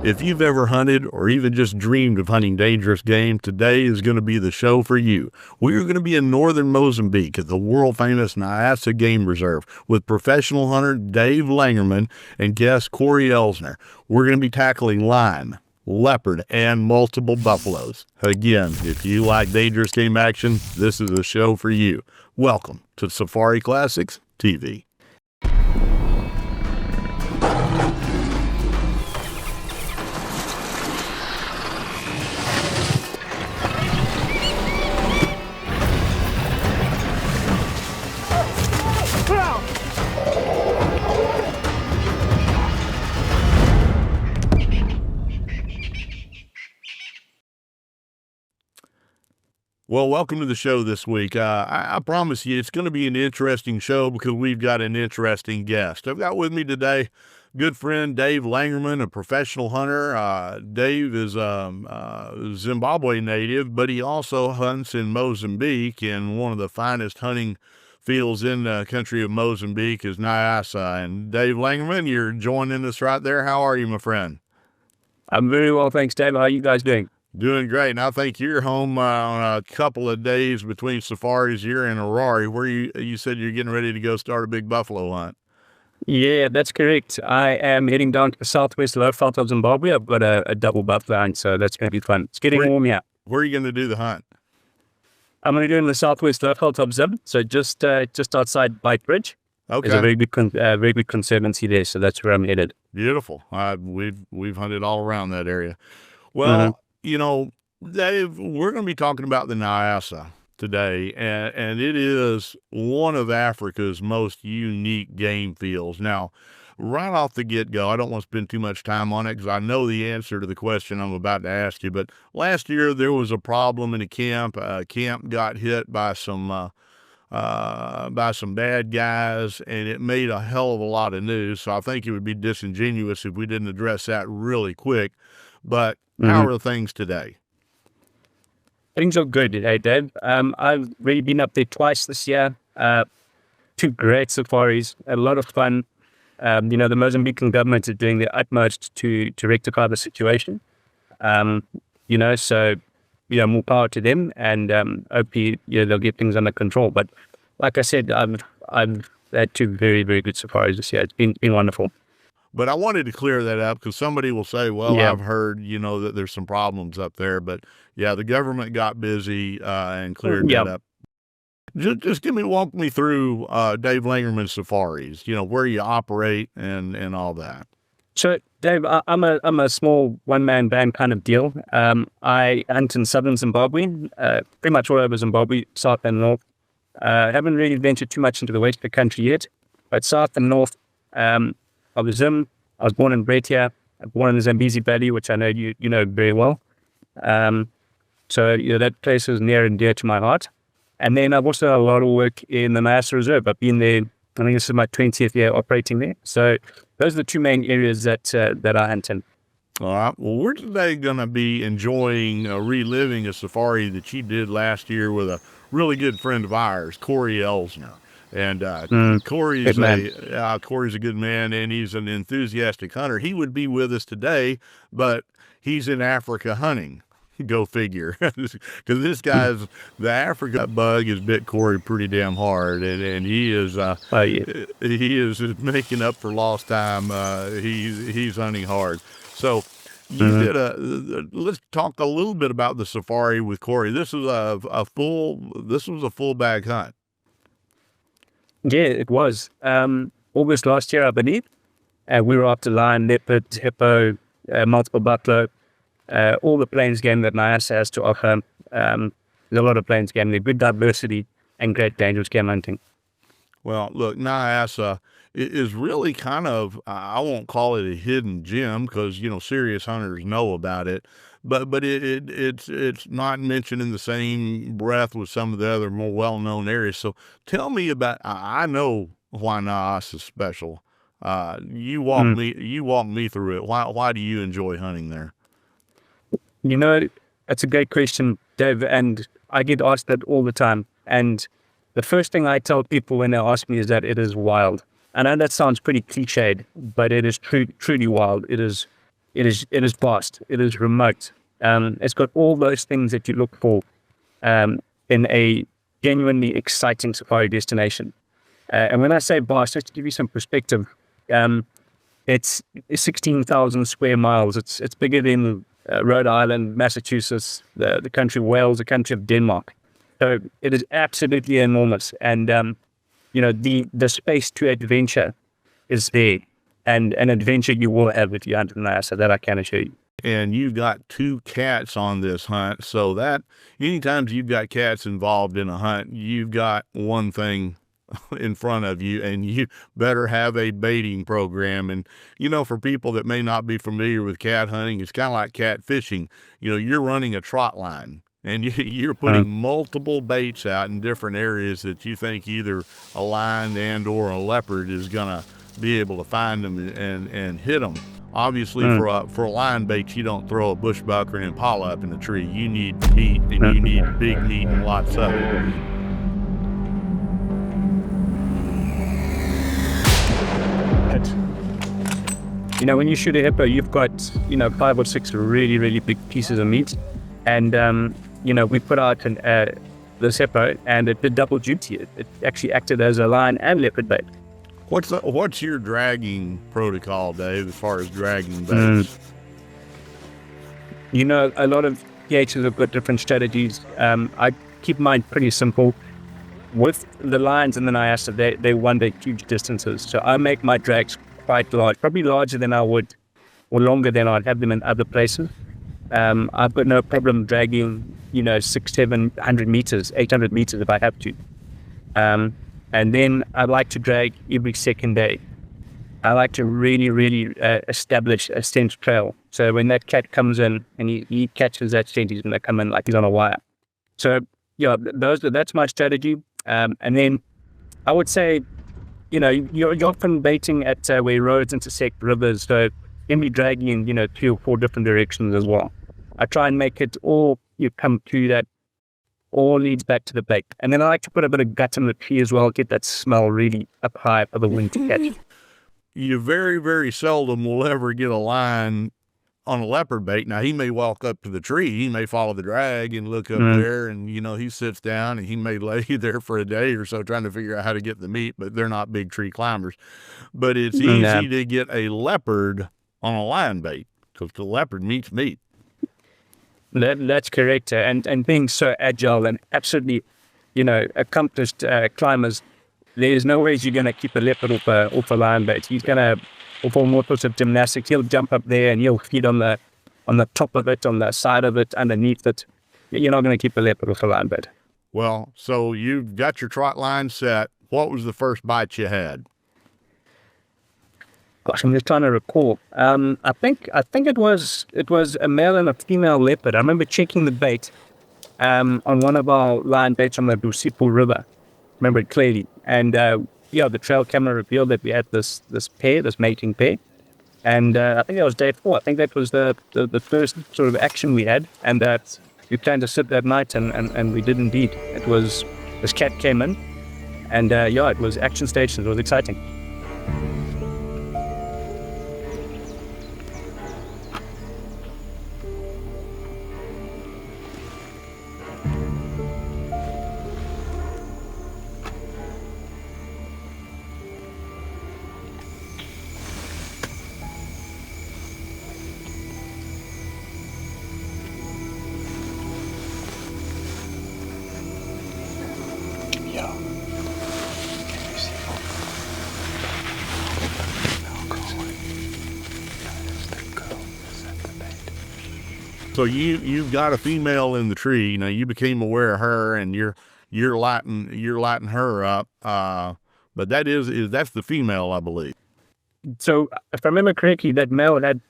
If you've ever hunted or even just dreamed of hunting dangerous game, today is going to be the show for you. We're going to be in northern Mozambique at the world-famous Niassa Game Reserve with professional hunter Dave Langerman and guest Corey Elsner. We're going to be tackling lion, leopard, and multiple buffaloes. Again, if you like dangerous game action, this is the show for you. Welcome to Safari Classics TV. Well, welcome to the show this week. I promise you it's going to be an interesting show because we've got an interesting guest. I've got with me today good friend Dave Langerman, a professional hunter. Dave is a Zimbabwe native, but he also hunts in Mozambique, and one of the finest hunting fields in the country of Mozambique is Niassa. And Dave Langerman, you're joining us right there. How are you, my friend? I'm very well, thanks, Dave. How are you guys doing? Doing great. And I think you're home on a couple of days between safaris. You're in Harare, where you said you're getting ready to go start a big buffalo hunt. Yeah, that's correct. I am heading down to the southwest Leopard of Zimbabwe. I've got a double buffalo hunt, so that's going to be fun. It's getting warm here. Where are you going to do the hunt? I'm going to do it in the southwest Leopard of Zim, so just outside Bite Bridge. Okay. There's a very good conservancy there, so that's where I'm headed. Beautiful. We've hunted all around that area. Well, you know, Dave, we're going to be talking about the Niassa today, and it is one of Africa's most unique game fields. Now, right off the get-go, I don't want to spend too much time on it because I know the answer to the question I'm about to ask you, but last year there was a problem in a camp. Camp got hit by some bad guys, and it made a hell of a lot of news, so I think it would be disingenuous if we didn't address that really quick. But how are things today? Things are good today, Dave. I've really been up there twice this year. Two great safaris, a lot of fun. The Mozambican government is doing their utmost to rectify the situation. So more power to them, and hopefully they'll get things under control. But like I said, I've had two very, very good safaris this year. It's been wonderful. But I wanted to clear that up because somebody will say, well, I've heard, that there's some problems up there. But, yeah, the government got busy and cleared that up. Just walk me through Dave Langerman's safaris, where you operate and all that. So, Dave, I'm a small one-man band kind of deal. I hunt in southern Zimbabwe, pretty much all over Zimbabwe, south and north. Haven't really ventured too much into the west of the country yet, but south and north of Zim. I was born and bred here. I was born in the Zambezi Valley, which I know you know very well. So that place is near and dear to my heart. And then I've also done a lot of work in the Niassa Reserve. I've been there, I think this is my 20th year operating there. So those are the two main areas that I hunt in. All right. Well, we're today going to be enjoying reliving a safari that you did last year with a really good friend of ours, Corey Elsner. And Corey's a good man, and he's an enthusiastic hunter. He would be with us today, but he's in Africa hunting. Go figure. Because the Africa bug has bit Corey pretty damn hard, and he is he is making up for lost time. He's hunting hard. So you did let's talk a little bit about the safari with Corey. This was a full bag hunt. Yeah, it was. August last year, I believe. We were after lion, leopard, hippo, multiple buffalo, all the plains game that Niassa has to offer. There's a lot of plains game. There's good diversity and great dangerous game hunting. Well, look, Niassa is really kind of, I won't call it a hidden gem because, serious hunters know about it. But it's not mentioned in the same breath with some of the other more well-known areas. So tell me about. I know why Niassa is special. You walk me through it. Why do you enjoy hunting there? That's a great question, Dave, and I get asked that all the time. And the first thing I tell people when they ask me is that it is wild. I know that sounds pretty cliched, but it is truly wild. It is it is vast. It is remote. It's got all those things that you look for in a genuinely exciting safari destination. And when I say vast, just to give you some perspective, it's 16,000 square miles. It's bigger than Rhode Island, Massachusetts, the country of Wales, the country of Denmark. So it is absolutely enormous. And, the space to adventure is there. And an adventure you will have if you hunt in Niassa, that I can assure you. And you've got 2 cats on this hunt, so that anytime you've got cats involved in a hunt, you've got one thing in front of you, and you better have a baiting program. And, for people that may not be familiar with cat hunting, it's kind of like cat fishing. You're running a trot line, and you're putting multiple baits out in different areas that you think either a lion and or a leopard is going to be able to find them and hit them. Obviously, for a lion bait, you don't throw a bushbuck or an impala up in the tree. You need meat, and you need big meat and lots of it. When you shoot a hippo, you've got 5 or 6 really, really big pieces of meat, and we put out this hippo, and it did double duty. It actually acted as a lion and leopard bait. What's your dragging protocol, Dave, as far as dragging baits? A lot of PHs have got different strategies. I keep mine pretty simple. With the lions and the Niassa, they wander huge distances. So I make my drags quite large, probably larger than I would, or longer than I'd have them in other places. I've got no problem dragging, 600-700 meters, 800 meters if I have to. And then I like to drag every second day. I like to really, really establish a scent trail. So when that cat comes in and he catches that scent, he's going to come in like he's on a wire. So, that's my strategy. And then I would say, you're often baiting at where roads intersect rivers. So you can be dragging in, 3 or 4 different directions as well. I try and make it all, you come to that, all leads back to the bait. And then I like to put a bit of gut in the tree as well, get that smell really up high for the wind to catch. You very, very seldom will ever get a lion on a leopard bait. Now, he may walk up to the tree, he may follow the drag and look up there, and, he sits down, and he may lay there for a day or so trying to figure out how to get the meat, but they're not big tree climbers. But it's easy to get a leopard on a lion bait, because the leopard meets meat. That's correct. And being so agile and absolutely, accomplished climbers, there's no ways you're going to keep a leopard off a lion bait. He's going to perform all sorts of gymnastics. He'll jump up there and he'll feed on the top of it, on the side of it, underneath it. You're not going to keep a leopard off a lion bait. Well, so you've got your trot line set. What was the first bite you had? Gosh, I'm just trying to recall. I think it was a male and a female leopard. I remember checking the bait on one of our lion baits on the Busipo River. Remember it clearly. And the trail camera revealed that we had this mating pair. And I think that was day 4. I think that was the first sort of action we had. And we planned to sit that night, and we did indeed. This cat came in, and it was action station. It was exciting. So you've got a female in the tree. Now you became aware of her, and you're lighting her up. But that's the female, I believe. So if I remember correctly, that male had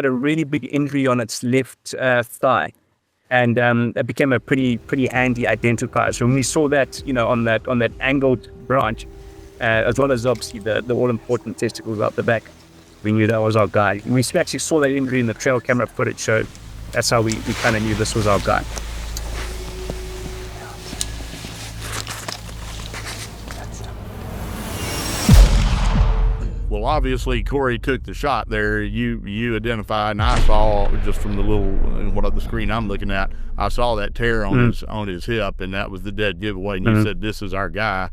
a really big injury on its left thigh, and that became a pretty handy identifier. So when we saw that, on that angled branch, as well as obviously the all important testicles out the back, we knew that was our guy. We actually saw that injury in the trail camera footage, so that's how we kind of knew this was our guy. Well, obviously Corey took the shot there. You identified, and I saw just from the the screen I'm looking at, I saw that tear on his hip, and that was the dead giveaway. And you said, this is our guy.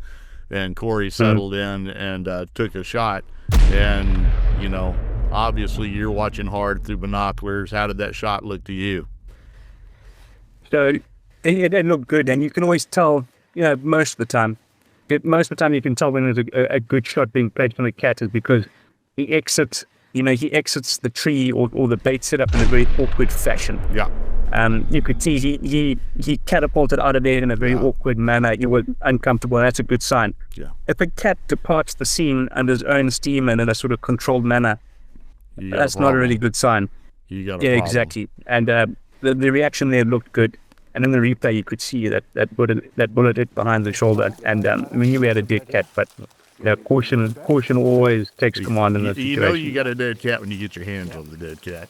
And Corey settled in and took a shot. And, obviously you're watching hard through binoculars. How did that shot look to you? So it looked good, and you can always tell, most of the time you can tell when there's a good shot being played from the cat is because he exits the tree or the bait setup in a very awkward fashion. Yeah. You could see he catapulted out of there in a very awkward manner. He was uncomfortable. That's a good sign. Yeah. If a cat departs the scene under his own steam and in a sort of controlled manner, that's not a really good sign. You got a problem. Exactly. And the reaction there looked good. And in the replay, you could see that bullet hit behind the shoulder. And we had a dead cat, but caution always takes command in that situation. You got a dead cat when you get your hands on the dead cat.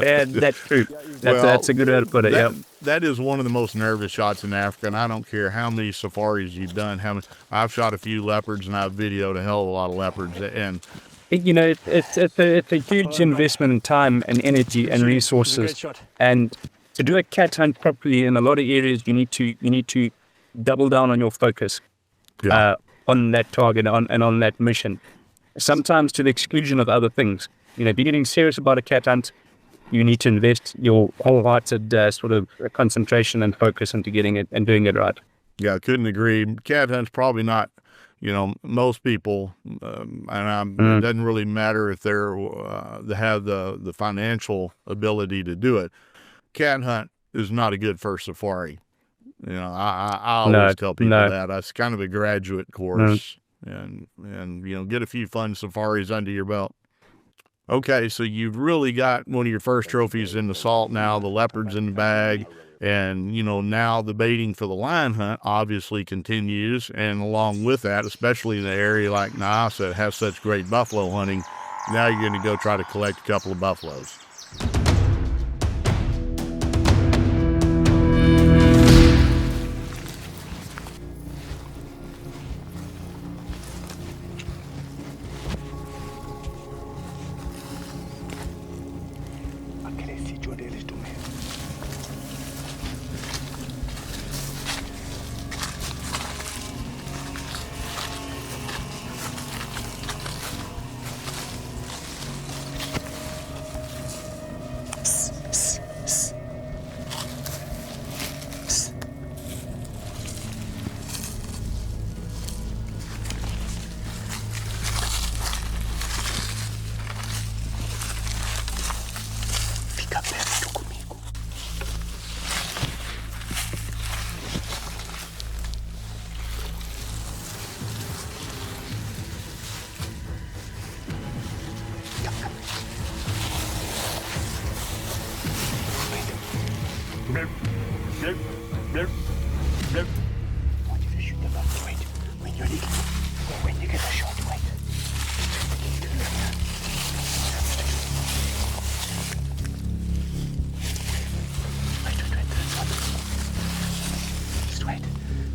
Yeah, that's true. That's a good way to put it. That is one of the most nervous shots in Africa, and I don't care how many safaris you've done. I've shot a few leopards, and I've videoed a hell of a lot of leopards. And it's a huge investment in time and energy and resources. And to do a cat hunt properly in a lot of areas, you need to double down on your focus on that target and on that mission. Sometimes to the exclusion of other things. If you're getting serious about a cat hunt, you need to invest your wholehearted sort of concentration and focus into getting it and doing it right. Yeah, I couldn't agree. Cat hunt's probably not, most people, and it doesn't really matter if they have the financial ability to do it. Cat hunt is not a good first safari. I always tell people that. It's kind of a graduate course, and get a few fun safaris under your belt. Okay, so you've really got one of your first trophies in the salt now, the leopard's in the bag, and, now the baiting for the lion hunt obviously continues, and along with that, especially in an area like Niassa that has such great buffalo hunting, now you're going to go try to collect a couple of buffaloes.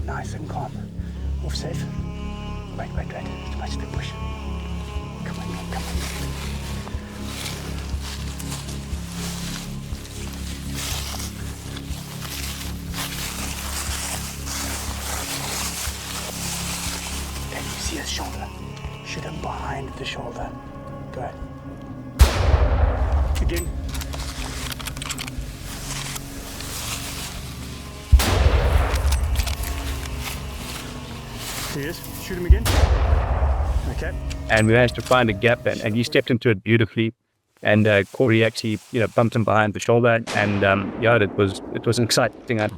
Nice and calm. Move safe. Wait. Watch the bush. Come on. Can you see his shoulder? Shoot him behind the shoulder. Good. Again. He is. Shoot him again. Okay. And we managed to find a gap, and he stepped into it beautifully. And Corey actually, bumped him behind the shoulder, and it was an exciting hunt.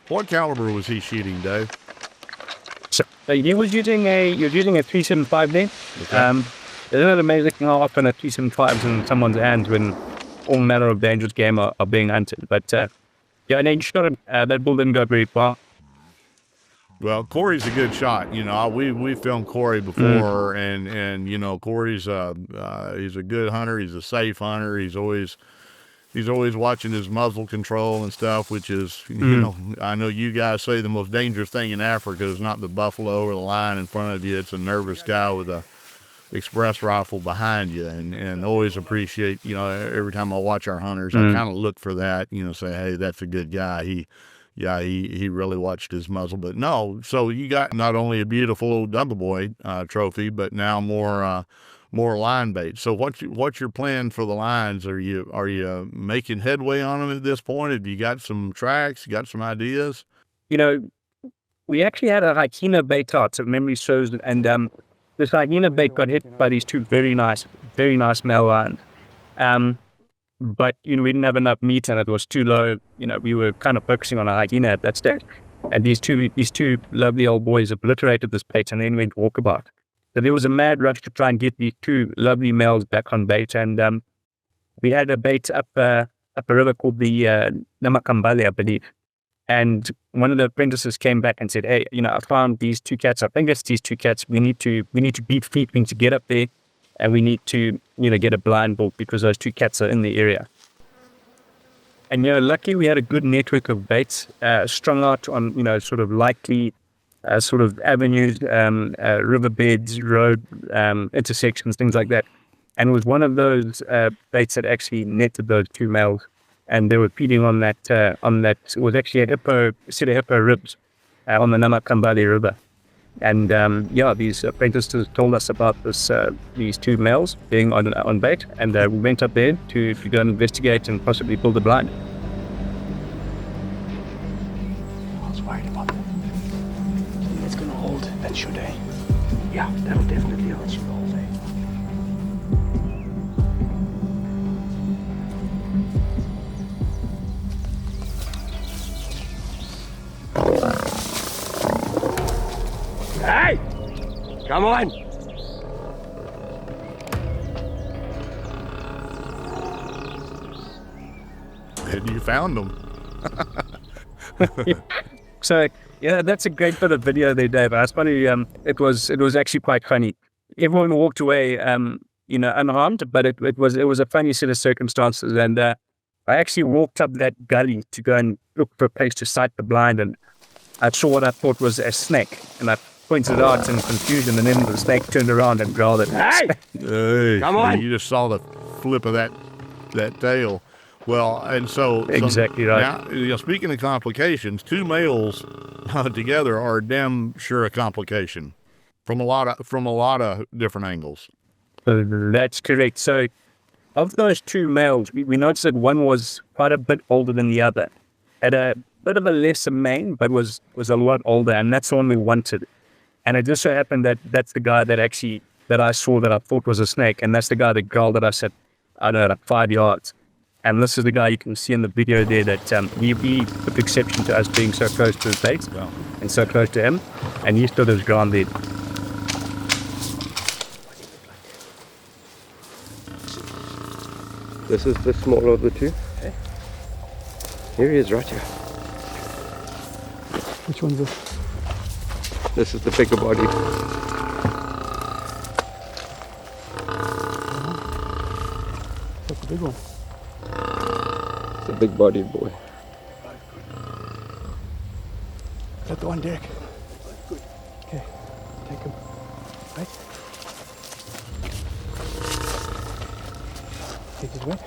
What caliber was he shooting, Dave? So he was using a 375 there. Okay. Isn't it amazing how often a 375 is in someone's hands when all manner of dangerous game are being hunted? But and then he shot him. That bull didn't go very far. Well, Corey's a good shot. We filmed Corey before, and Corey's he's a good hunter. He's a safe hunter. He's always watching his muzzle control and stuff, which is I know you guys say the most dangerous thing in Africa is not the buffalo or the lion in front of you. It's a nervous guy with a express rifle behind you, and always appreciate, every time I watch our hunters, I kind of look for that, say, hey, that's a good guy. He really watched his muzzle. But no, so you got not only a beautiful Double Boy trophy, but now more line bait. So what's your plan for the lines? Are you making headway on them at this point? Have you got some tracks? You got some ideas? We actually had a hyena bait out, so memory shows, and this hyena bait got hit by these two very nice male lines. But we didn't have enough meat and it was too low. We were kind of focusing on a hyena at that stage. And these two lovely old boys obliterated this bait and then went walkabout. So there was a mad rush to try and get these two lovely males back on bait. And we had a bait up a river called the Namakambale, I believe. And one of the apprentices came back and said, hey, I found these two cats. I think it's these two cats. We need to beat feeding to get up there. And we need to, get a blind bolt because those two cats are in the area. And, luckily we had a good network of baits strung out on, sort of likely sort of avenues, riverbeds, road intersections, things like that. And it was one of those baits that actually netted those two males. And they were feeding on that, it was actually a set of hippo ribs on the Namakambale River. And these apprentices told us about these two males being on bait, and we went up there to go and investigate and possibly build a blind. I was worried about that. It's gonna hold, that should, eh? Yeah, that'll definitely hold, should hold, eh? Hey! Come on! And you found them. So, that's a great bit of video there, Dave. It's funny, it was actually quite funny. Everyone walked away, unharmed, but it was a funny set of circumstances. And I actually walked up that gully to go and look for a place to sight the blind, and I saw what I thought was a snake, and I pointed it out in confusion, and then the snake turned around and growled at me. Hey, come on! You just saw the flip of that tail. Well, and so exactly right. Now, speaking of complications, two males together are damn sure a complication from a lot of different angles. That's correct. So, of those two males, we noticed that one was quite a bit older than the other, had a bit of a lesser mane, but was a lot older, and that's the one we wanted. And it just so happened that that's the guy that I saw that I thought was a snake, and that's the guy that growled at us at, 5 yards. And this is the guy you can see in the video there that he took exception to us being so close to his bait and so close to him, and he stood his ground there. This is the smaller of the two. Okay. Here he is, right here. Which one's this? This is the bigger body. That's the big one. It's a big bodied boy. Is that the one, Derek? Good. Okay, take him. Right? Take his weight.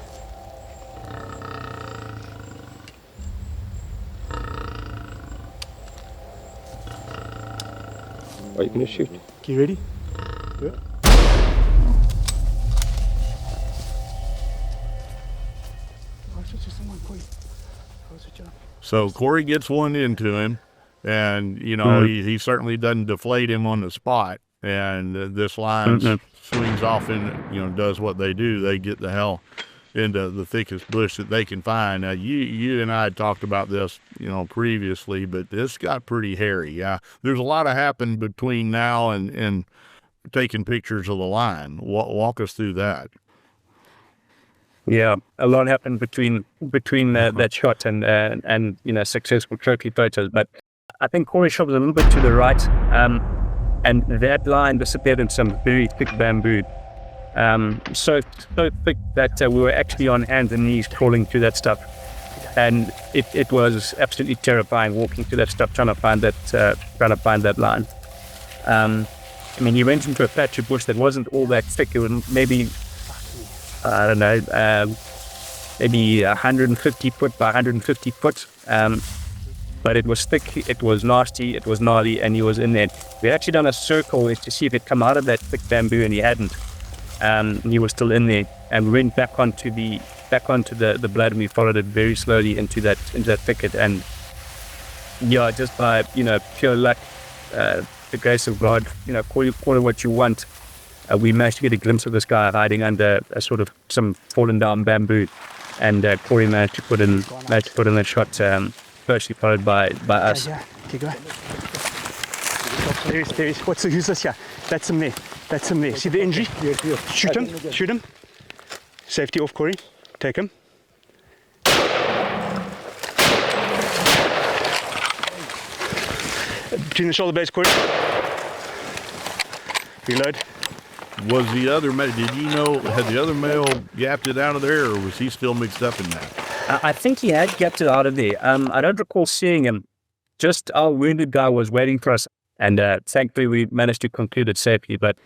Are you going to shoot? Okay, you ready? Do it. So Corey gets one into him, and he certainly doesn't deflate him on the spot. And this line swings off and does what they do. They get the hell into the thickest bush that they can find. Now you and I had talked about this previously, but this got pretty hairy. There's a lot of happened between now and taking pictures of the line. Walk us through that. Yeah, a lot happened between that shot and successful trophy photos. But I think Corey shot was a little bit to the right, and that line disappeared in some very thick bamboo. So thick that we were actually on hands and knees crawling through that stuff, and it was absolutely terrifying walking through that stuff trying to find that line. I mean, he went into a patch of bush that wasn't all that thick. It was maybe, I don't know, maybe 150 foot by 150 foot. But it was thick, it was nasty, it was gnarly, and he was in there. We had actually done a circle to see if he'd come out of that thick bamboo, and he hadn't. And he was still in there. And we went back onto the blood, and we followed it very slowly into that thicket. And yeah, just by pure luck, the grace of God, call it what you want. We managed to get a glimpse of this guy hiding under a sort of some fallen down bamboo, and Corey managed to put in that shot. Firstly followed by us. Yeah, okay, go. There is. Who's this here? That's him there. See the injury? Shoot him. Safety off, Corey. Take him. Between the shoulder blades, Corey. Reload. Was the other male, had the other male gapped it out of there, or was he still mixed up in that? I think he had kept it out of there. I don't recall seeing him. Just our wounded guy was waiting for us, and thankfully we managed to conclude it safely. But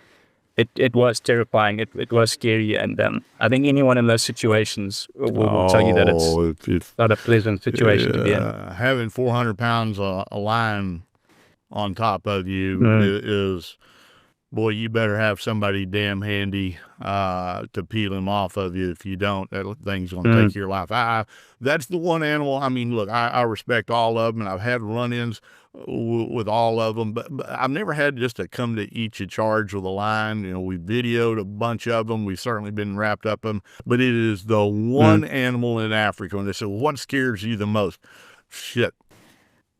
it was terrifying. It was scary, and I think anyone in those situations will tell you that it's not a pleasant situation to be in. Having 400 pounds a lion on top of you is. Boy, you better have somebody damn handy to peel him off of you. If you don't, that thing's going to take your life. That's the one animal. I mean, look, I respect all of them, and I've had run-ins with all of them, but I've never had just to come to each a charge with a lion. We videoed a bunch of them. We've certainly been wrapped up in them, but it is the one animal in Africa. And they said, what scares you the most? Shit.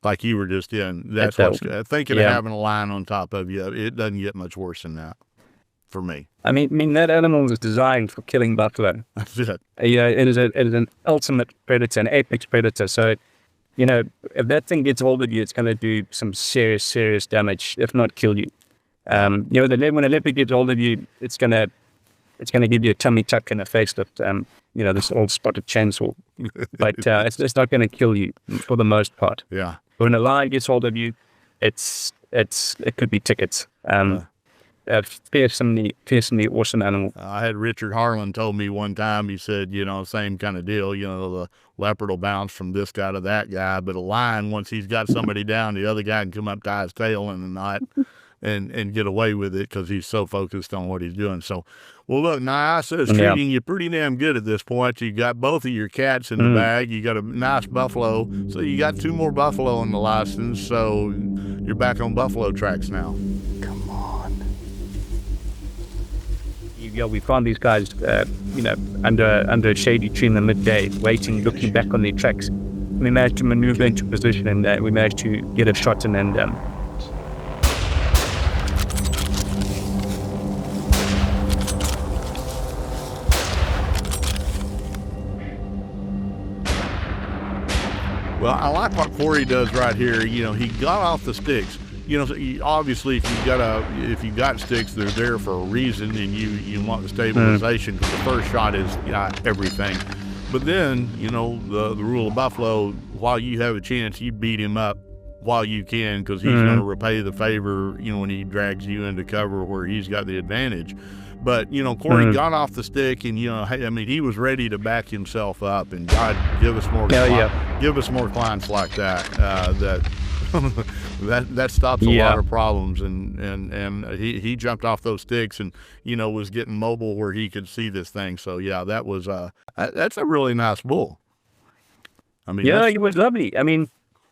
Like you were just in. That's what's thinking of having a lion on top of you. It doesn't get much worse than that for me. I mean that animal was designed for killing buffalo. That's it. It is an ultimate predator, an apex predator. So, if that thing gets hold of you, it's going to do some serious damage, if not kill you. When a leopard gets hold of you, it's going to give you a tummy tuck and a facelift. This old spotted chainsaw. But it's not going to kill you for the most part. Yeah. When a lion gets hold of you, it could be tickets. Fearsomely awesome animal. I had Richard Harlan told me one time, he said, same kind of deal, the leopard will bounce from this guy to that guy, but a lion, once he's got somebody down, the other guy can come up, tie his tail in the night and get away with it because he's so focused on what he's doing. So, well, look, Niassa is treating you pretty damn good at this point. You got both of your cats in the bag. You got a nice buffalo. So you got 2 more buffalo in the license. So you're back on buffalo tracks now. Come on. We found these guys, under a shady tree in the midday, waiting, looking back on their tracks. We managed to maneuver into position, and we managed to get a shot in, and Well, I like what Corey does right here. He got off the sticks. Obviously, if you got sticks, they're there for a reason, and you want the stabilization. Because the first shot is everything. But then, the rule of buffalo, while you have a chance, you beat him up while you can, because he's going to repay the favor, when he drags you into cover where he's got the advantage. But, Corey got off the stick, and, he was ready to back himself up, and God, give us more clients like that. That stops a lot of problems, and he jumped off those sticks and, was getting mobile where he could see this thing. So, yeah, that was, that's a really nice bull. It was lovely.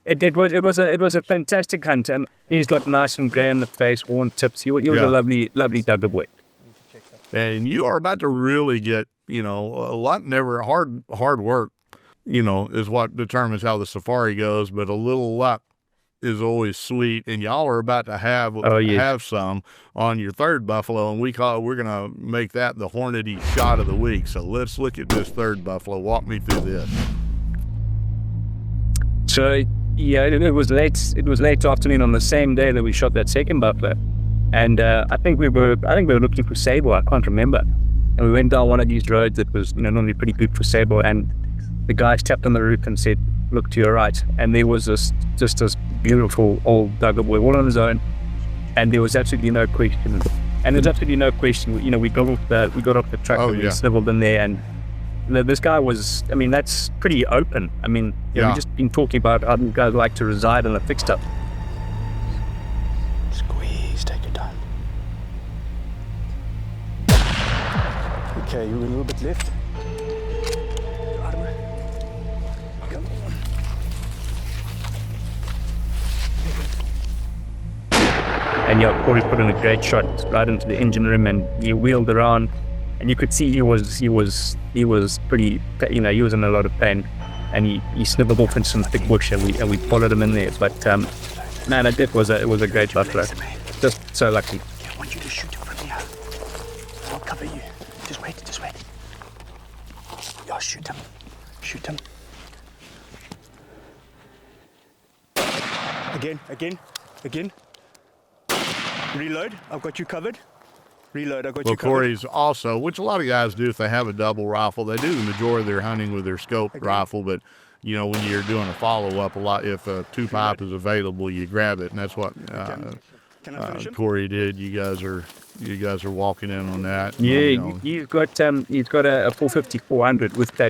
It was a fantastic hunt, and he's got nice and gray in the face, worn tips. He was a lovely Duggar boy. And you are about to really get, a lot never hard work, is what determines how the safari goes. But a little luck is always sweet. And y'all are about to have some on your third buffalo, and we're gonna make that the Hornady shot of the week. So let's look at this third buffalo. Walk me through this. So it was late afternoon on the same day that we shot that second buffalo. And I think we were looking for sable. I can't remember. And we went down one of these roads that was normally pretty good for sable. And the guys tapped on the roof and said, "Look to your right." And there was this beautiful old Duggar boy, all on his own. and there was absolutely no question. And there's absolutely no question. You know, we got off the truck and we sniveled in there, and this guy was. I mean, that's pretty open. I mean, you know, we've just been talking about how guys like to reside in a fixed up. Squeeze, take your time. Okay, you're a little bit left. Come on. And yeah, Corey put in a great shot right into the engine room, and he wheeled around, and you could see he was pretty, you know, he was in a lot of pain, and he sniveled off into some thick bush, and we followed him in there. But man, it was a great buffalo. Just so lucky. Okay, I want you to shoot him from here. I'll cover you. Just wait. Yeah, shoot him. Again. Reload, I've got you covered. Well, Corey's also, which a lot of guys do if they have a double rifle, they do the majority of their hunting with their scope rifle, but you know, when you're doing a follow-up, a lot, if a 2.5 is available, you grab it, and that's what Corey did. You guys are walking in on that. Yeah, you know. he's got a 450-400 with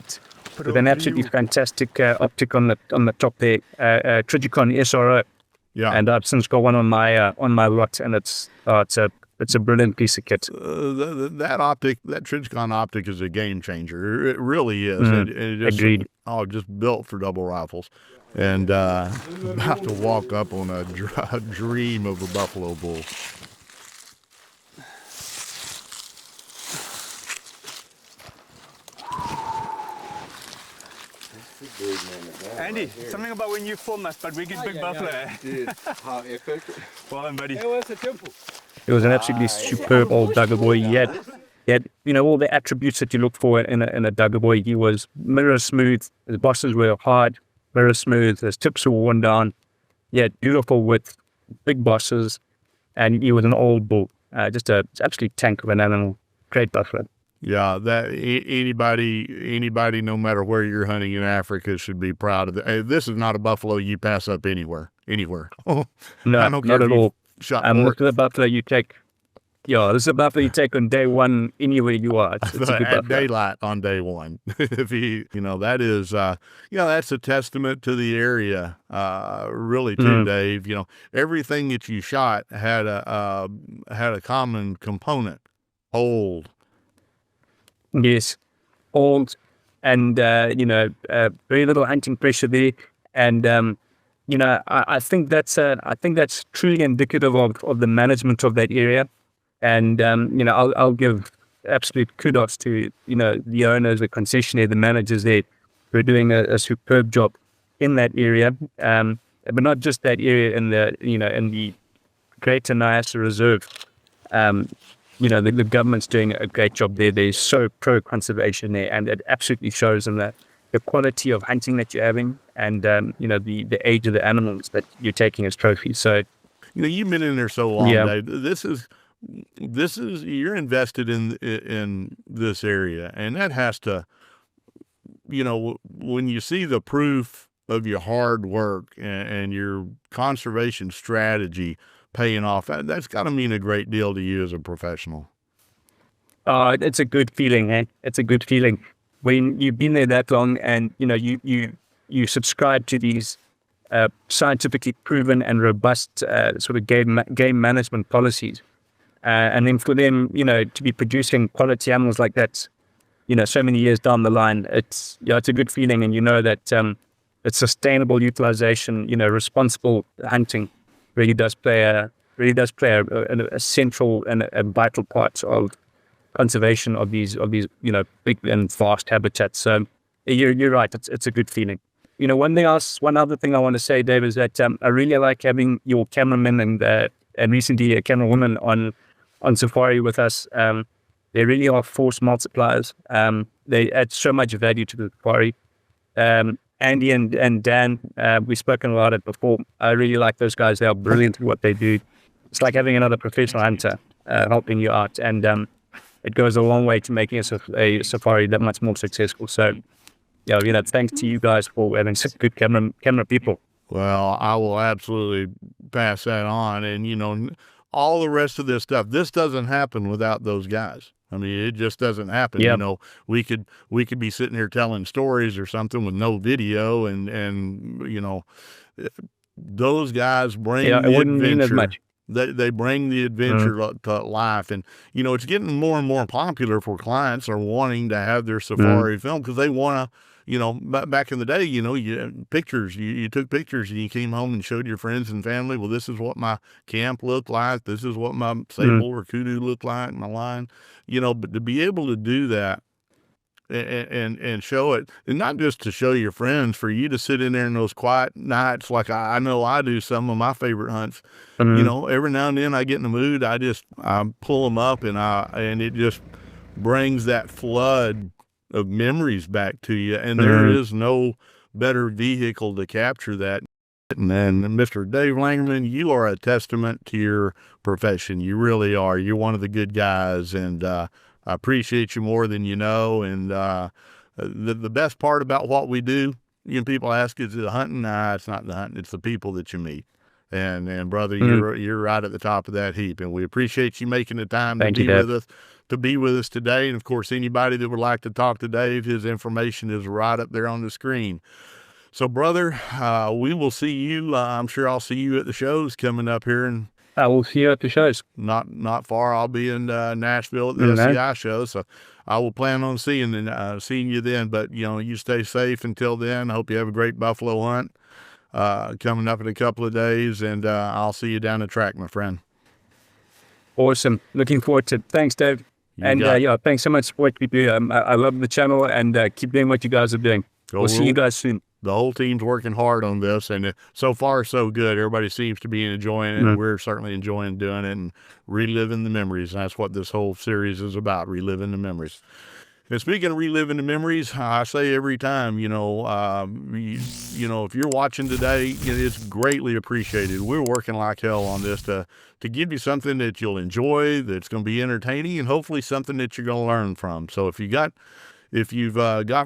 an absolutely fantastic optic on the top there, Trigicon SRO. Yeah, and I've since got one on my lot, and it's a brilliant piece of kit. That optic, that Trigicon optic, is a game changer. It really is. It just, agreed. Just built for double rifles, and about to walk up on a dream of a buffalo bull. Andy, something about when you film us, but we get big buffalo. How epic. Well done, buddy. It was an absolutely superb old Duggar boy. He had, you know, all the attributes that you look for in a Duggar boy. He was mirror smooth. His bosses were hard, mirror smooth. His tips were worn down. He had beautiful width, big bosses, and he was an old bull. Just an absolute tank of an animal. Great buffalo. Yeah, that anybody, no matter where you're hunting in Africa, should be proud of it. This is not a buffalo you pass up anywhere. No, not at all. Look at the buffalo you take. Yeah, this is a buffalo you take on day one anywhere you are. It's a good buffalo. At daylight on day one. If that is, that's a testament to the area, really, too, Dave. You know, everything that you shot had a common component: old. Yes, old, and very little hunting pressure there, and I think that's truly indicative of the management of that area, and I'll give absolute kudos to the owners, the concessionaire, the managers there, who are doing a superb job in that area, but not just that area, in the Greater Niassa Reserve. The government's doing a great job there. They're so pro-conservation there, and it absolutely shows them that the quality of hunting that you're having, and the age of the animals that you're taking as trophies. So, you've been in there so long, Dave. This is you're invested in this area, and that has to, when you see the proof of your hard work and your conservation strategy paying off, that's got to mean a great deal to you as a professional. It's a good feeling, eh? It's a good feeling when you've been there that long, and you subscribe to these scientifically proven and robust sort of game management policies, and then for them, to be producing quality animals like that, so many years down the line, it's a good feeling, and that it's sustainable utilization, responsible hunting really does play a central and a vital part of conservation of these big and vast habitats. So you're right, it's a good feeling. One other thing I want to say, Dave, is that I really like having your cameraman and recently a camerawoman on safari with us. They really are force multipliers. They add so much value to the safari. Andy and Dan, we've spoken about it before. I really like those guys. They are brilliant at what they do. It's like having another professional hunter helping you out, and it goes a long way to making a safari that much more successful. So, thanks to you guys for having such good camera people. Well, I will absolutely pass that on, and all the rest of this stuff. This doesn't happen without those guys. I mean, it just doesn't happen. Yep. You know, we could be sitting here telling stories or something with no video, and you know, those guys bring it the wouldn't mean as adventure. much. They bring the adventure to life, and you know, it's getting more and more popular for clients are wanting to have their safari film because they want to. You know, back in the day, you know, you took pictures and you came home and showed your friends and family. Well, this is what my camp looked like. This is what my sable or kudu looked like, my line, you know, but to be able to do that and show it, and not just to show your friends, for you to sit in there in those quiet nights, like I know I do some of my favorite hunts, you know, every now and then I get in the mood, I pull them up and it just brings that flood of memories back to you, and there is no better vehicle to capture that. And Mr. Dave Langerman, you are a testament to your profession. You really are. You're one of the good guys, and I appreciate you more than you know. And the best part about what we do, you know, people ask, is it the hunting? Nah, it's not the hunting. It's the people that you meet. And brother, you're right at the top of that heap, and we appreciate you making the time to be with us today. And of course, anybody that would like to talk to Dave, his information is right up there on the screen. So, brother, we will see you. I'm sure I'll see you at the shows coming up here, and I will see you at the shows. Not far. I'll be in Nashville at the SCI show, so I will plan on seeing you then. But you know, you stay safe until then. I hope you have a great buffalo hunt coming up in a couple of days, and I'll see you down the track, my friend. Awesome. Looking forward to it. Thanks, Dave. Thanks so much for what you do. I love the channel, and keep doing what you guys are doing. We'll see you guys soon. The whole team's working hard on this, and so far so good. Everybody seems to be enjoying it, and we're certainly enjoying doing it and reliving the memories. That's what this whole series is about, reliving the memories. And speaking of reliving the memories, I say every time, you know, if you're watching today, it's greatly appreciated. We're working like hell on this to give you something that you'll enjoy, that's going to be entertaining, and hopefully something that you're going to learn from. So if you've got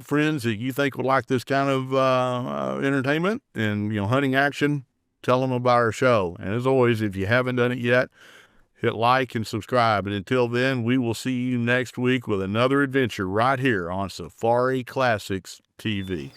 friends that you think would like this kind of entertainment and, you know, hunting action, tell them about our show. And as always, if you haven't done it yet, hit like and subscribe. And until then, we will see you next week with another adventure right here on Safari Classics TV.